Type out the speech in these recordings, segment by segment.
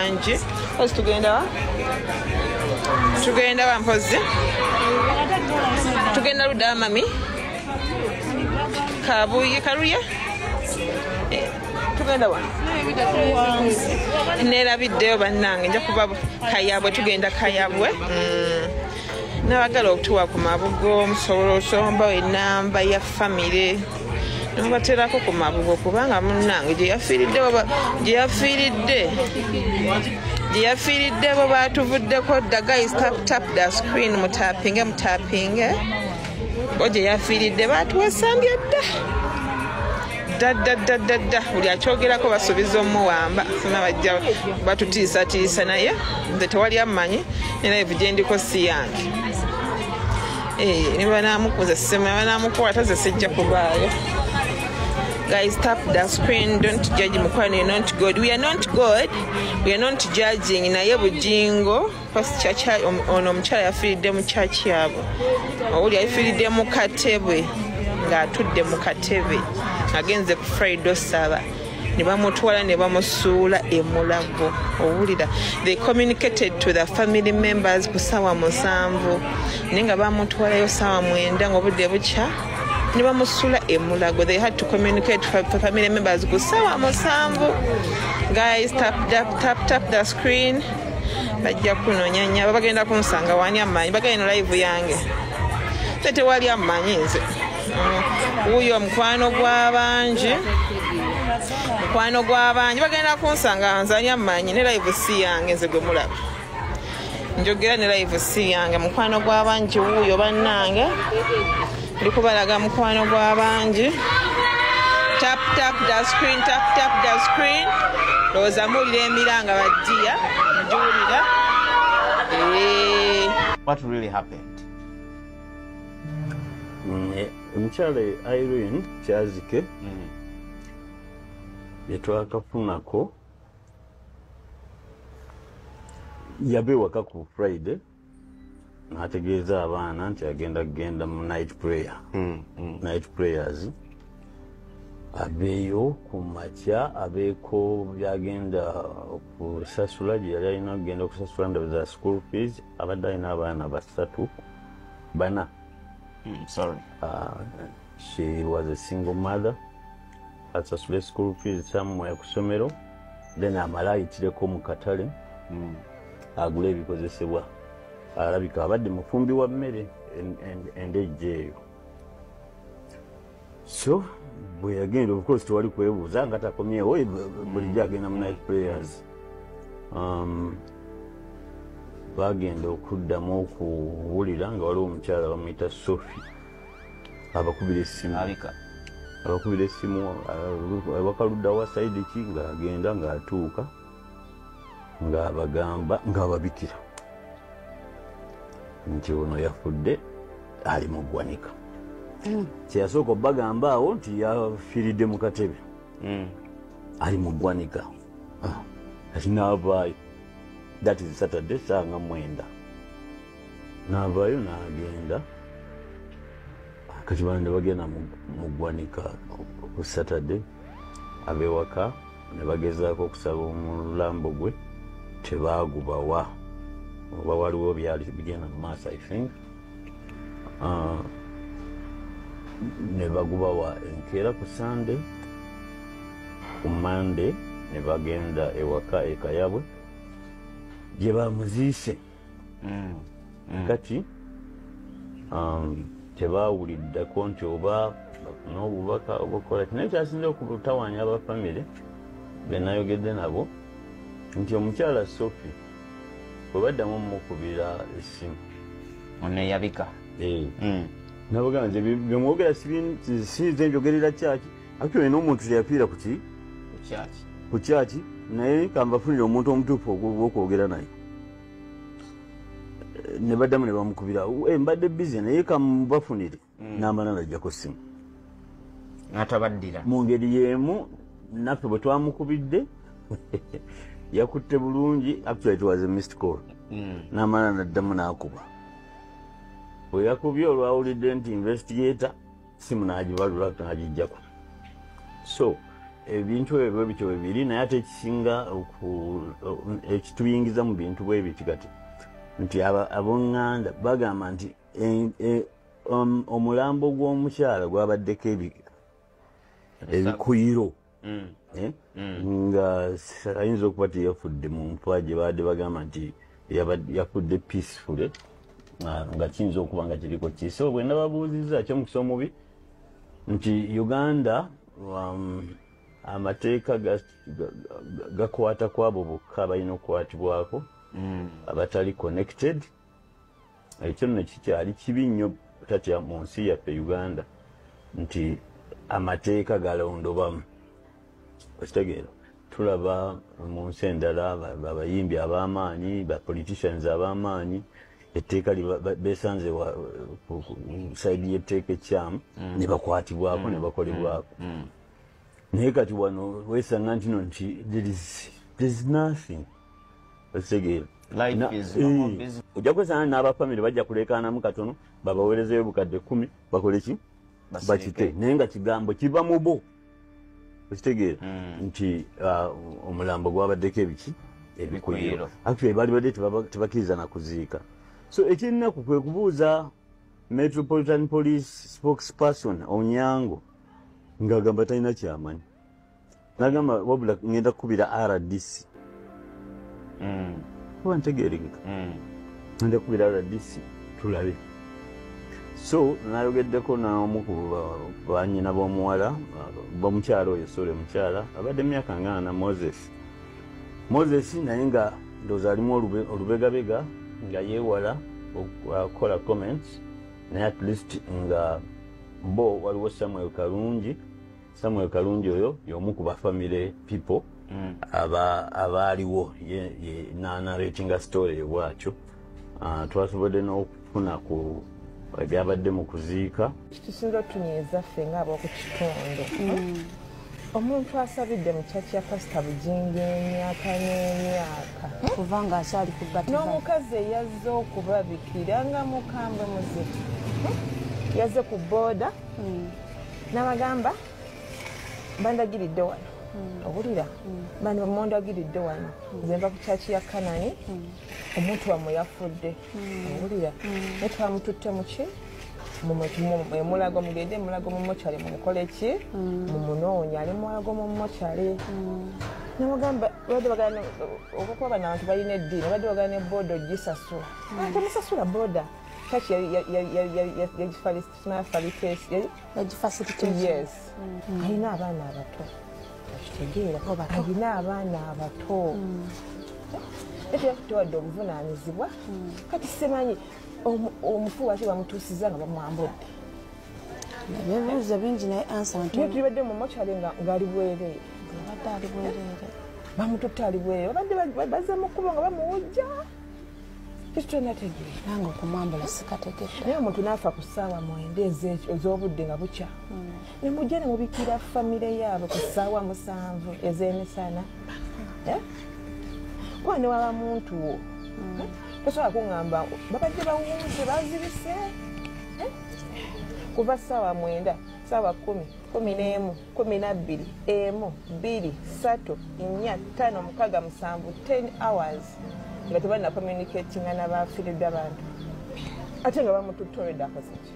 bangi. Ozi tugenda wa? Tugenda wa mpozi? Tugenda ludda mami? Kabuye karuye? Tugenda wa? Nerabiddeyo bannange nja kuba Kayabwe tugenda Kayabwe. Nabagala okutuwa ku mabugo musobola osomba enamba ya famire. Nabaterako ku mabugo kubanga munnange gye yafiiridde bo baatuvuddeko dda. Guys, tap the screen mutapinge bo gye yafiiridde baatuwesambye dda buli akyogerako basuubiza omuwamba funa bajja batutiisatiisa naye nze tewali amanyi ne live gye ndiko si yange. Ne banaamukuza ssemu banaamukola taze sijja kubaayo. Guys, tap the screen. Don't judge mukwano. You're not good. We are not good. We are not judging. Naye bujingo first church ono omukyala yafiiridde mu church yabo. Oli yafiiridde mu katebe ng'atudde mu katebe agenze ku Friday osaba. Ne bamutwala ne bamusuula e Mulago. Owulira, they communicated to the family members ku ssaawa 7 naye nga bamutwalayo ssaawa 9 ng'obudde bukya ne bamusuula e Mulago. They had to communicate to family members ku ssaawa 7. Guys, tap the screen. Bajja kunonyanya bagenda kunsanga wani amanyi bagenda live yange tewali amanyi nze. Uyo mukwano gw'abangi bagenda kunsanga nzani amanyi ne live si yange nze gwe mulaba njogera ne live si yange mukwano gw'abangi uyo bannange ndikubalaga mukwano gw'abangi. Tap the screen loza mulira emiranga bajjiya njulira. What really happened? Omukyala Irene Kyazike yetwakafunako yabewaka ku Friday n'ategeeza abaana nti agenda mu night prayers abeeyo ku makya abeeko byagenda kusasula gye yali alina okugenda okusasula ndowooza school fees. Abadde alina abaana bana. Sorry. She was a single mother. Asasula school fees somewhere ku ssomero. Then amala ayitireko mu katale agula ebikozesebwa. Alabika abadde mufumbi wa mmere endejje eyo. So bwe yagenda, of course tewali kwebuuza nga takomyewo bulijjo agenda mu night prayers. Bagenda okuddamu okuwulira nga waliwo omukyala bamuyita Sophie abakubira essimu wakaludda wa saidi ki ng'agenda ng'atuuka ng'abagamba ng'ababikira nti ono yafudde ali mu ggwanika. Kyeyasooka obbagamba awo nti yafiiridde mu katebe ali mu ggwanika ati n'avaayo. That is Saturday, sanga 9. N'avaayo n'agenda kati bana bagenda mu ggwanika ku Saturday abewaka ne bagezaako okusaba omulambo gwe tebaagubawa oba waliwo byali bigenda mu maaso I think ne bagubawa enkeera ku Sunday. Ku Monday ne bagenda ewaka e Kayabwe gye bamuziise kati tebaawuliddeko nti oba n'obubaka obukola naye kyasinze okutawaanya abafamire be nayogedde nabo nti omukyala Sophie bwe baddamu mukubira essimu ono eyabika nabagamba nti byemwogera sinze njogerera kyaki actually n'omuntu teyafiira ku kyaki naye kambafunire omuntu omutuufu ogwokwogera naye ne baddamu ne bamukubira mbadde bize naye kamubafunire n'amala najjako ssimu n'atabaddira mu ngeri y'emu. Naffe bwe twamukubidde yakutte bulungi. Actually it was a missed call. N'amala naddamu n'akuba. Bwe yakubye olwawulidde nti investigator simu n'agibalula n'agijjako. So ebintu ebyo bityo bibiri naye ate ekisinga ekituyingiza mu bintu bwe biti kati nti ab'Oŋŋanda bagamba nti omulambo gw'omukyala gwabaddeko ebikuyiro nga ayinza okuba teyafudde mu nfa gye baadde bagamba nti yafudde peacefully nga kiyinza okuba nga kiriko ki. So bwe nababuuzizza kyomukisa omubi nti Uganda amateeka gakwata kwabo bokka balina okukwatibwako abatali connected. Ekyo nno kikyali kibi nnyo tatya mu nsi yaffe Uganda nti amateeka galondobamu. Okitegeera tulaba mu nsi endala abayimbi ab'amaanyi bapoliticians ab'amaanyi etteeka besanze saidi y'etteeka ekyamu ne bakwatibwako ne bakolebwako. Naye kati wano weesanga nti no nti there is nothing. Okitegeera ojja kwesanga n'abafamire bajja kuleekaanamu katono babaweerezeyo bukadde 10 bakole ki bakite naye nga kigambo kiva mu bo. Okitegeera nti omulambo gwabaddeko ebikuyiro actually baali badde tebakkiriza na kuziika. So ekyennaku kwe kubuuza Metropolitan Police spokesperson Onyango ng'agamba talina kyamanyi. N'agamba wabula ngenda kukubira RDC. Kuba ntegeeringa ngenda kukubira RDC tulabe. So nayogeddeko n'omu ku bannyina b'omuwala b'omukyala oyo sole mukyala abadde myaka ngana Moses naye nga ndowooza alimu olubegabega nga yeewala okukola comments naye at least nga bo waliwo Samuel Kalungi oyo y'omu ku bafamily people abaaliwo narratinga story bwatyo. Twasobodde n'okufuna ku byabadde mu kuziika. Kitusinga otunyiza ffe ng'ab'oku kitundu. Omuntu asabidde mu kyaki ya Pastor Bujinga emyaka n'emyaka kuva ng'akyali ku bbatiba. N'omukazi eyazze okubabikira nga mukambwe muziki yazze ku booda n'abagamba bandagiridde wano owulira mondagiridde wano nze mba ku kyaki ya Kanani omuntu wamwe yafudde owulira naye twamututte muki mulago mugende mulago mu mochari mumukole ki mumunoonya ali mulago mu mochari namugamba badde bagana okukuba n'abantu balina eddiini badde bagana ebooda ogisasula ate musasula booda kaki yes alina abaana abato ekitegeera alina abaana abato ete yakutewadde obuvunaanyizibwa kati simanyi omufu waki bamutuusiza nga bamwambudde ebibuuzo bingi naye ansa nti tulibadde mu mochari ng'ali bwereere abadde ali bwereere bamututte ali bwereere babadde bazza mu kkubo nga bamuwujja ekitonategeera nange okumwambula sikategedde naye omuntu n'afa ku ssaawa 9 ez'obudde nga bukya ne mujja ne mubikira famire yaabwe ku ssaawa 7 ez'emisana kuba ne waba muntu wo tosobola kuŋŋamba babadde bawunze bazibise kuva ssaawa 9 ssaawa 10 11 12 1 2 3 4 5 6 7 10 hours nga tebalina communicatinga n'abafiiridde abantu ate nga bamututoledde akaseki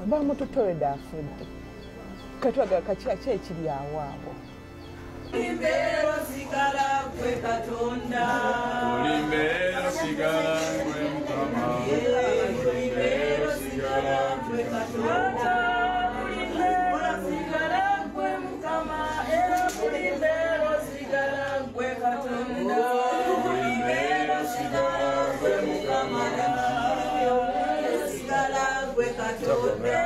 bamututoledde afudde katwaga kakyaki ekiri awo abo Olimbero sigala kwe Katonda Olimbero sigala kwe Mukama Olimbero sigala kwe Katonda Olimbero sigala kwe Mukama Olimbero sigala kwe Katonda Olimbero sigala kwe Mukama Olimbero sigala kwe Katonda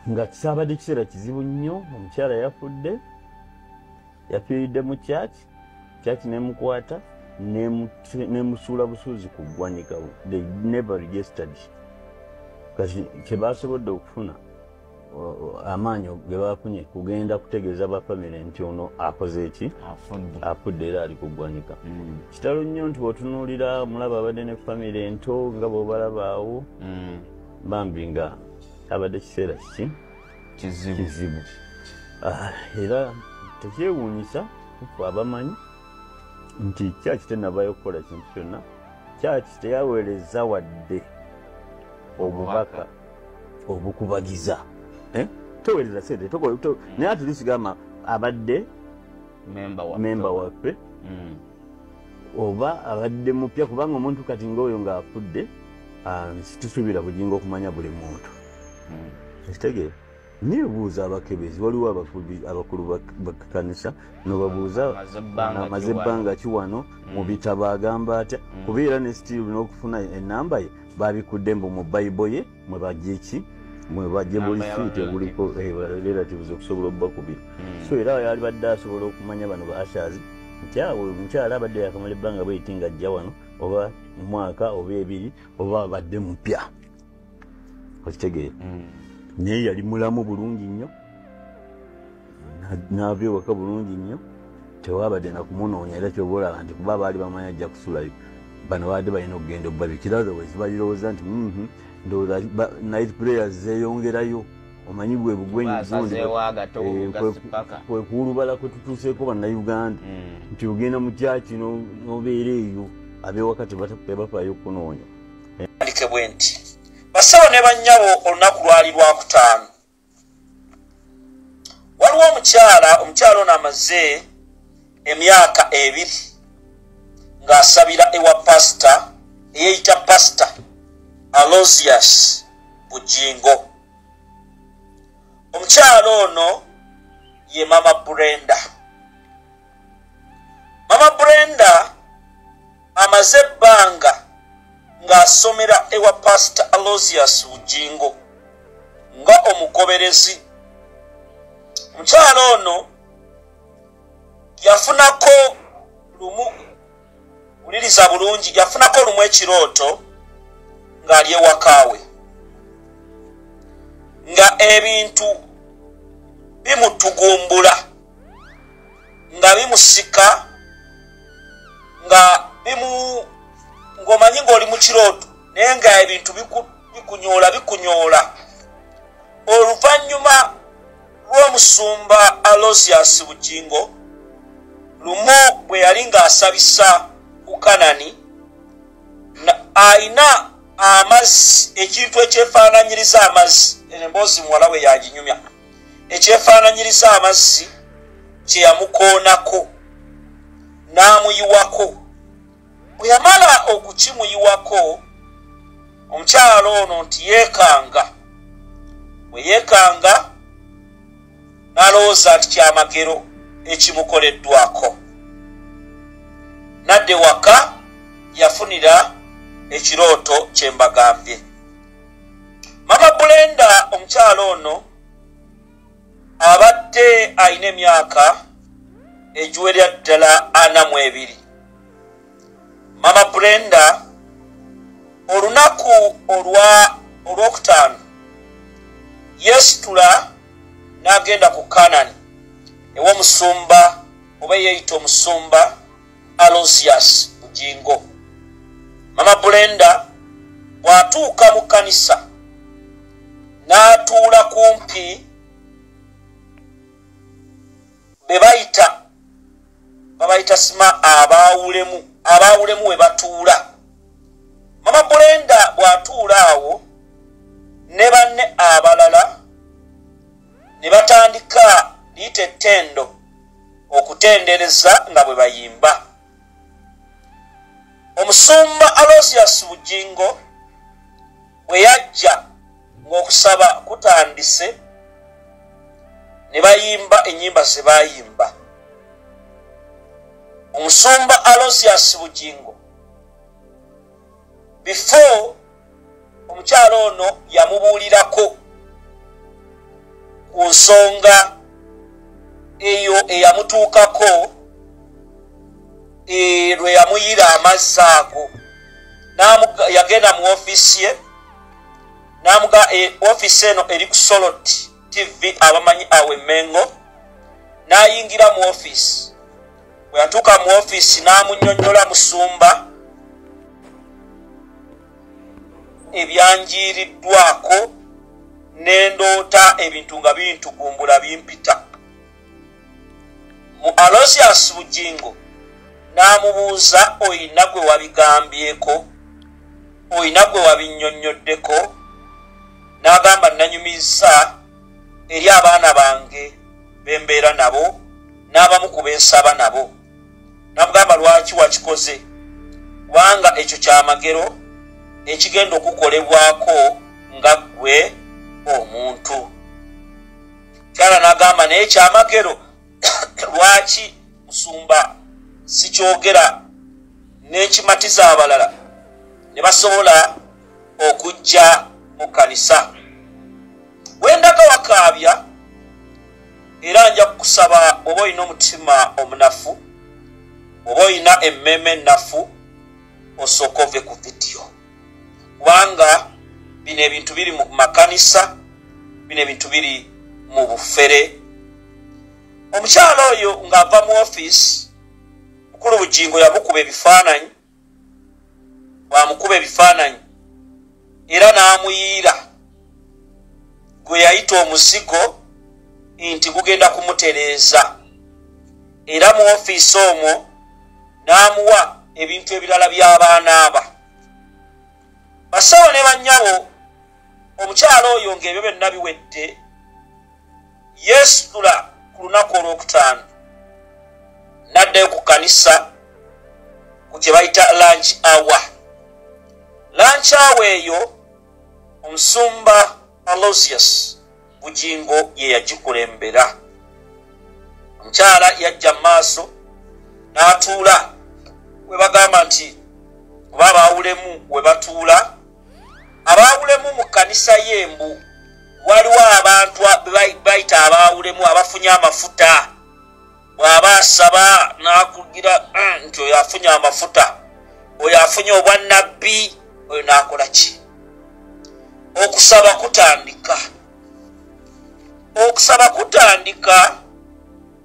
nga kisaabadde kiseera kizibu nnyo omukyala yafudde yafiiridde mu kyaki nemukwata nemusuula busuuzi ku ggwanika they never registered kasi kye baasobodde okufuna amaanyi ge bafunye kugenda kutegeeza bafamire nti ono akoze eki afudde era ali kuggwanika. Kitalo nnyo nti bw'otunuulira mulaba abadde ne famire ento nga bw'obalaba awo bambi nga abadde kiseera kiki kizibu. Era tekyewuunyisa tufe abamanyi nti kyaki tenavayo kukola kintu kyonna, kyaki teyaweereza wadde obubaka obukubagiza. Toweereza sente naye ati tusigama abadde memba waffe oba abadde mupya, kubanga omuntu kati ng'oyo ng'afudde situsuubira bujinga okumanya buli muntu. Ekitegeera nebuuza abakebezi, waliwo abakulu bakkanisa nobabuuza amaze ebbanga ki wano mu bitabo agamba atya, kubeera ne sitiiru n'okufuna enamba ye babikudde mbu mu bayibo ye mwe bajja eki mwe bajje buli fiiti buliko relatives okusobola obbakubira. So era yali badde asobola okumanya bano ba ashers nti awo omukyala abadde yakamala ebbanga bweti nga ajja wano oba mwaka oba ebiri oba abadde mupya. Okitegeera naye yali mulamu bulungi nnyo, n'ava ewaka bulungi nnyo, tewabadde nakumunoonya. Era kyoba olaba nti kuba baali bamanyi ajja kusulayo, bano baadde balina okugenda obbabikira, otherwise balirowooza nti ndowooza night prayers zeeyongerayo, omanyi bwe bugwenyi kwe kuwulubala kwe tutuuseeko bannayuganda nti ogenda mu kyaki n'obeera eyo, ab'ewaka tebafaayo kunoonya. Andike bwe nti basawo ne bannyabo olunaku lwali lwakutaano. Waliwo omukyala ono amaze emyaka 2 ng'asabira ewa pasita eyeyita pasita Aloysius Bugingo. Omukyala ono ye Mama Brenda. Mama Brenda amaze ebbanga ng'asomera ewa pasita Aloysius Bugingo nga omugoberezi. Omukyala ono yafunako lumu, wuliriza bulungi, yafunako lumu ekirooto ng'ali ewakaawe nga ebintu bimutugumbula, nga bimusika, nga ng'omanyi ng'oli mu kirooto naye nga ebintu bikunyoola. Oluvannyuma lw'omusumba Aloysius Bugingo lumu bwe yali ng'asabisa ku Kanani, ayina amazzi, ekintu ekyefaananyiriza amazzi, emboozi muwala we yaginyumya, ekyefaananyiriza amazzi kye yamukoonako n'amuyiwako. Bwe yamala okukimuyiwako, omukyala ono nti yeekanga. Bwe yeekanga n'alowooza nti kyamagero ekimukoleddwako. Nadde waka yafunira ekirooto kye mbagambye. Mama Brenda omukyala ono abadde ayina emyaka egiwerera ddala 42. Mama Brenda olunaku olwokutaano yesitula n'agenda ku Kanani ew'omusumba oba yeeyita omusumba Aloysius Bugingo. Mama Brenda bw'atuuka mu kkanisa n'atuula kumpi babayita sima abaawulemu we batuula. Mama Brenda bw'atuula awo ne banne abalala ne batandika liyita ettendo okutendereza nga bwe bayimba. Omusumba Aloysius Bugingo bwe yajja ng'okusaba kutandise ne bayimba ennyimba ze baayimba. Omusumba Aloysius Bugingo before omukyala ono yamubuulirako ku nsonga eyo eyamutuukako lwe yamuyira amazzi ago. Yagenda mu ofiisi ye n'amuga ofiisi eno eri ku Soloti TV abamanyi awe Mengo n'ayingira mu office. Bwe yatuuka mu office n'amunnyonnyola Musumba ebyanjiriddwako n'endoota ebintu nga bintugumbula bimpita. Mu Aloysius Bugingo n'amubuuza oyina gwe wabigambyeko, oyina gwe wabinnyonnyoddeko? N'agamba nanyumiza eri abaana bange bembeera nabo n'abamu ku bensaba nabo. N'amugamba lwaki wakikoze? Kubanga ekyo kyamagero ekigenda okukolebwako nga ggwe omuntu. Kyala n'agamba naye kyamagero lwaki Musumba sikyogera n'ekimatiza abalala ne basobola okujja mu kanisa. Wendaga wakaabya era nja kukusaba oba olina omutima omunafu, oba olina emmeme ennafu, osooka ove ku vidiyo. Kubanga bino ebintu biri mu makanisa, bino ebintu biri mu bufere. Omukyala oyo ng'ava mu office, Mukulu Bugingo yamukuba ebifaananyi, bwamukuba ebifaananyi era n'amuyiira gwe yayita omuzigo nti gugenda kumutereeza. Era mu office omwo n'amuwa ebintu ebirala by'abaana aba. Basawo ne bannyabo, omukyala oyo ng'ebyo byonna biwedde, yeesitula ku lunaku olwokutaano n'addayo ku kanisa ku kye bayita lunch hour. Lunch hour eyo Omusumba Aloysius Bugingo ye yagikulembera. Omukyala yajja mu maaso n'atuula we bagamba nti oba abaawulemu we batuula. Abaawulemu mu kanisa y'embu waliwo abantu bayita abaawulemu abafunye amafuta. Bw'aba asaba n'akugira nti oyo afunye amafuta, oyo afunye obwannabbi, oyo n'akola ki? Okusaba kutandika. Okusaba kutandika,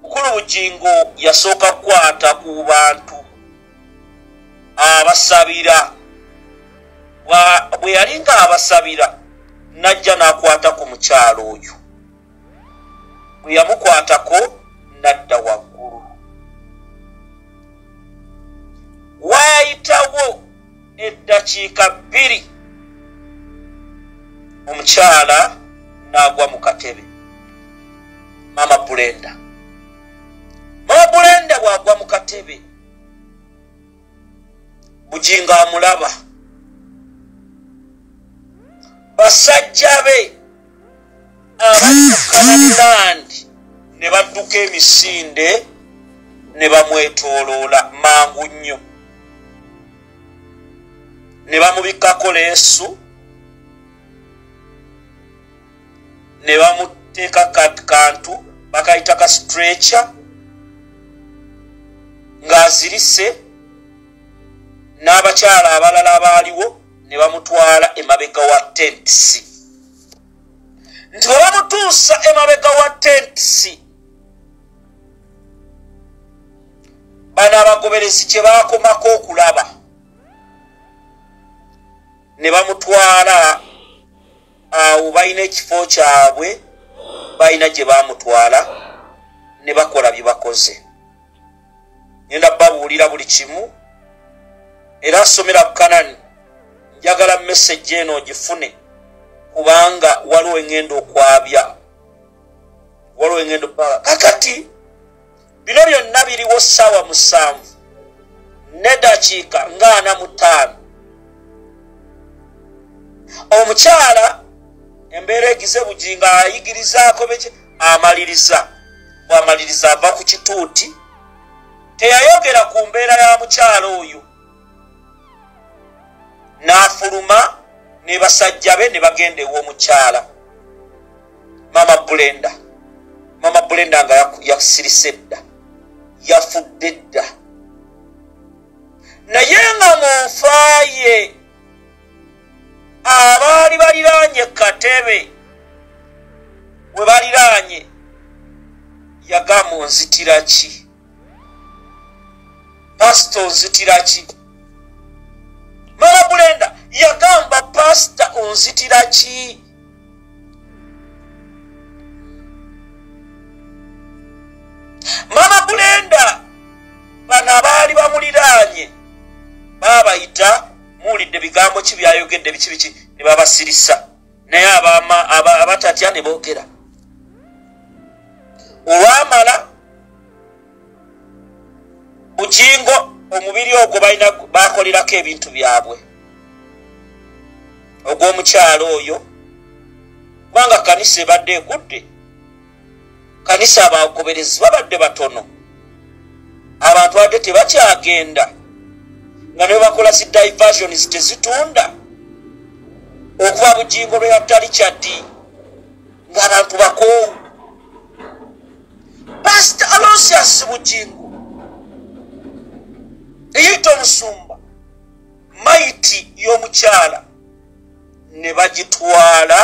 Mukulu Bugingo yasooka kukwata ku bantu abasabira. Bwe yali nga abasabira n'ajja n'akwata ku mukyalo oyo. Bwe yamukwatako n'adda waggulu. Waayitawo eddakiika 2 omukyala n'agwa mu katebe. Mama Bulenda bw'agwa mu katebe, Bugingo amulaba. Basajja be abadduka ne badduka emisinde ne bamwetooloola mangu nnyo, ne bamubikkako leesu, ne bamuteeka kantu bakayita ka stretcher ng'azirise, n'abakyala abalala abaaliwo ne bamutwala emabega wa tentisi. Nti bwe bamutuusa emabega wa tentisi, bano abagoberezi kye baakomako okulaba, ne bamutwala awo. Balina ekifo kyabwe, balina gye baamutwala, ne bakola bye bakoze. Ngenda babuulira buli kimu, era asomera ku Kanani. Njagala message eno ogifune, kubanga waliwo engendo okwabya, waliwo engendo pala. Kakati bino byonna biriwo ssaawa 7 n'eddakiika 45. Omukyala embeera egize Bugingo ayigirizaako beki amaliriza. Bw'amaliriza ava ku kituuti, teyayogera ku mbeera ya mukyala oyo, n'afuluma ne basajja be ne bagenda ew'omukyala. Mama Bulenda nga yasirise dda, yafudde dda, naye nga mu nfa ye abaali baliraanye katebe we baliraanye yagamba onzitira ki pasita onzitira ki Mama Bulenda yagamba pasita onzitira ki Mama Bulenda bano abaali bamuliraanye baabayita muwulidde bigambo ki byayogedde biki ne babasirisa naye abatatya ne boogera olwamala Bugingo omubiri ogwo bakolerako ebintu byabwe ogw'omukyalo oyo kubanga kanisa ebadde egudde kanisa abagoberezi babadde batono abantu badde tebakyagenda nga ne bakola zi diversions tezitunda okuva Bugingo lwe yatali kyaddi ng'abantu bakoowu Pastor Aloysius Bugingo eyita omusumba maiti y'omukyala ne bagitwala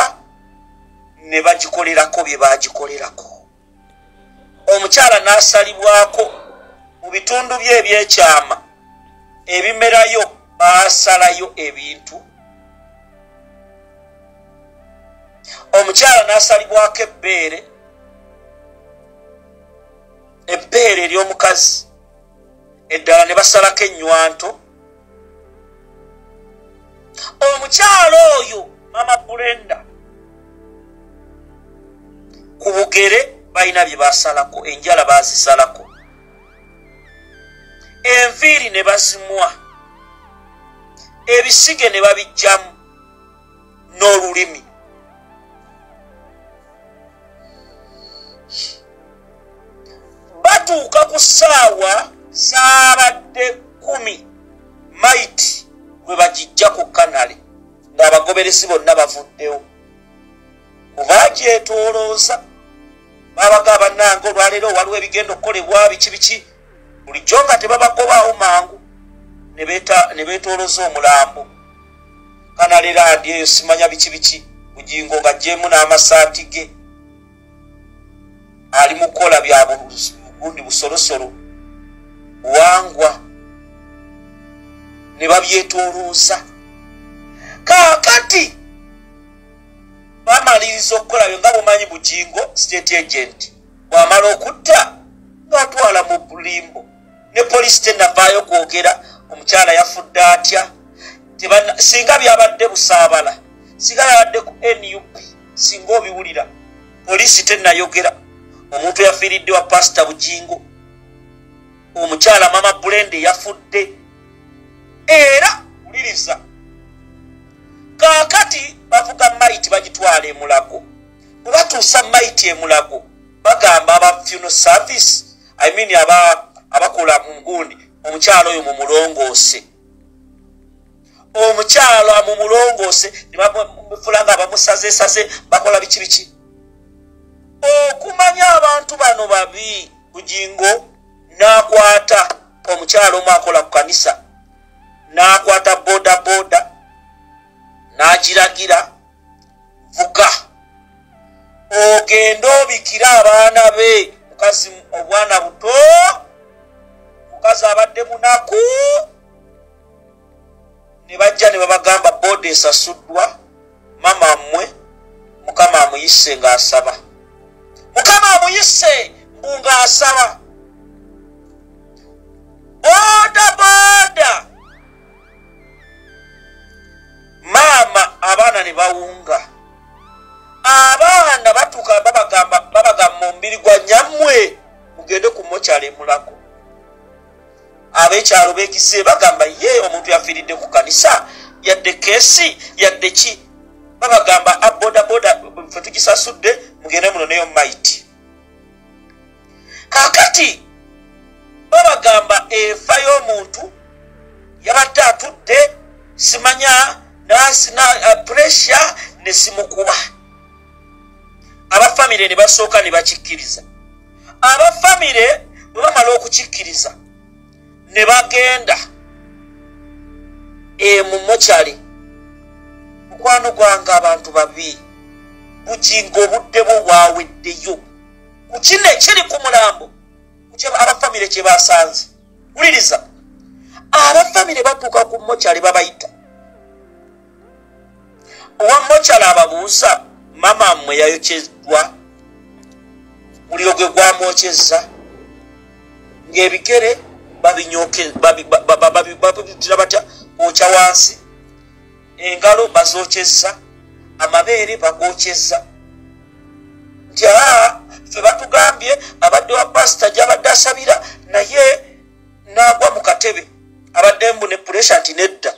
ne bagikolerako bye bagikolerako omukyala n'asalibwako mu bitundu bye ebyekyama ebimerayo baasalayo ebintu omukyala n'asalibwako ebbeere ery'omukazi eddala ne basalako ennywanto omukyalo oyo Mama Bulenda ku bugere balina bye basalako enjala bazisalako enviiri ne bazimwa ebisige ne babijjamu n'olulimi batuuka ku ssaawa zaabadde 10 maiti bwe bagijja ku kanale ng'abagoberezi bonna bavuddewo kubagyetoolooza babaga bannange olwaleero waliwo ebigenda okukolebwa biki bulijjo nga tebabagobaawo mangu ne beetoolooza omulambo kanale laadi eyo simanya biki Bugingo nga jjeemu n'amasaati ge ali mu kukola bya bugundi busolosolo wangwa ne babyetoolooza kaakati bamaliriza okukola byo nga bumanyi Bugingo state agent bw'amala okutta ng'atwala mu bulimbo ne polisi tennavaayo kwogera omukyala yafudde atya singa byabadde busaabala singa byabadde ku NUP singa obiwulira polisi tennayogera omuntu yafiiridde wa pasita Bugingo omukyala Mama Bulenda yafudde era wuliriza kaakati bavuga maiti bagitwala e Mulago bwe batuusa maiti e Mulago bagamba aba funeral service abakola mu ngundi omukyala oyo mumulongoose omukyala mumulongoose ne bamufula nga bamusazeesaze bakola biki okumanya abantu bano babi Bugingo n'akwata omukyala omu akola ku kanisa n'akwata boda n'agiragira vuga ogenda obikira abaana be mukazi obwana buto mukazi abadde munaku ne bajja ne babagamba boda esasuddwa mama mmwe mukama amuyise ng'asaba mukama amuyise ng'asaba boda mama abaana ne bawunga abaana batuuka babagamba mu mbiri gwa nyammwe mugende ku mokyala e Mulago ab'ekyalo beekise bagamba ye omuntu yafiiridde ku kanisa yadde keesi yadde ki babagamba abodaboda fe tugisasudde mugende munoneyo maiti kaakati babagamba enfa y'omuntu yabadde atudde simanya na pressure ne simukuba abafamile ne basooka ne bakikkiriza abafamile bwe bamala okukikkiriza ne bagenda mu mokyali mukwano gwange abantu babi Bujingo obudde bwo bwaweddeyo ku kino ekiri ku mulambo abafamire kye basanze. Wuliriza, abafamire batuuka ku mokyali babayita owa mokyali ababuuza mama mmwe yayokyezwa, muliro gwe gwamwokyezza, ng'ebigere babitira batya kwokya wansi, engalo bazookyezza, amabeere bagokyezza. Nti ffe batugambye abadde wa pasita gy'abadde asabira naye n'agwa mu katebe abadde mbu ne puresha nti nedda,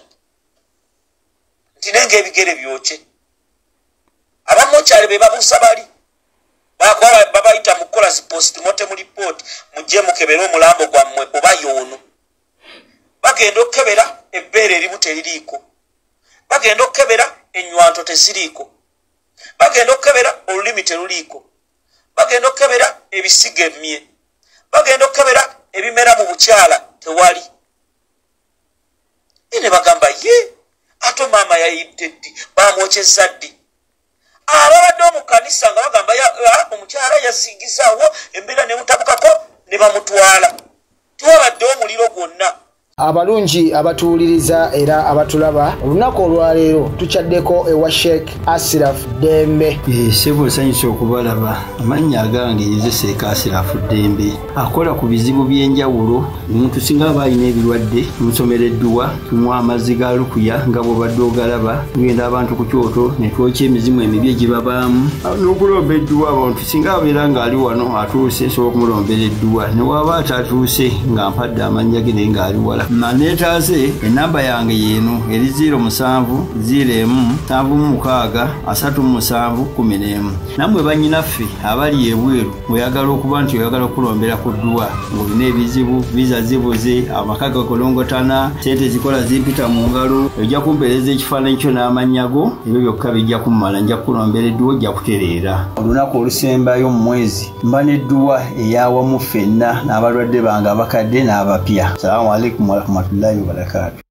nti nenga ebigere byokye. Abamokyali be babuusa bali bakuba babayita mu kukola zi postmortem report, mujje mukebere omulambo gwammwe oba yoono. Bagenda okukebera ebbeere erimu teririiko, bagenda okukebera ennywanto teziriiko, bagenda okukebera olulimi teruliiko, bagenda okukebera ebisiga emmye, bagenda okukebera ebimera mu bukyala tewali. Ne bagamba ye ate maama yayidde ddi, bamwokyezza ddi. Ababadde mu kanisa nga bagamba omukyala yazingizaawo embeera ne mutabukako ne bamutwala. Tiwabadde omuliro gwonna. Abalungi abatuwuliriza era abatulaba, olunaku olwaleero tukyaddeko ewa Sheikh Asiraf Dembe. Sebo nsanyusa okubalaba. Amannya agange Seeka Asiraf Dembe akola ku bizibu by'enjawulo. Omuntu singa aba alina ebirwadde tumusomereddwa, tumuwa amazzi ga lukuya nga bw'obadde ogalaba, tugenda abantu ku kyoto ne twokya emizimu emibi egibabaamu n'okulomba edduwa. Abantu singa abeera ng'ali wano atuuse nsobola okumulombera edduwa, ne waba atatuuse nga mpadde amannya ge naye ng'ali wala. Manetaze enamba yange yeno eri 0707363711. Namwe bannyinaffe abali ebweru oyagala okuba nti oyagala okulombera ku dduwa ng'olina ebizibu, viza zibuze, amaka gakolongotana, sente zikola zimpita mu ngalo, ojja kumpeereza ekifaananyi kyo n'amannya go, ebyo byokka bijja kummala, nja kukulombera edduwa, ojja kutereera. Olunaku olusembayo mu mwezi mba n'edduwa eyawamu ffenna n'abalwadde bange abakadde n'abapya. Salaamu alaikum warahmatullahi wabarakatuh.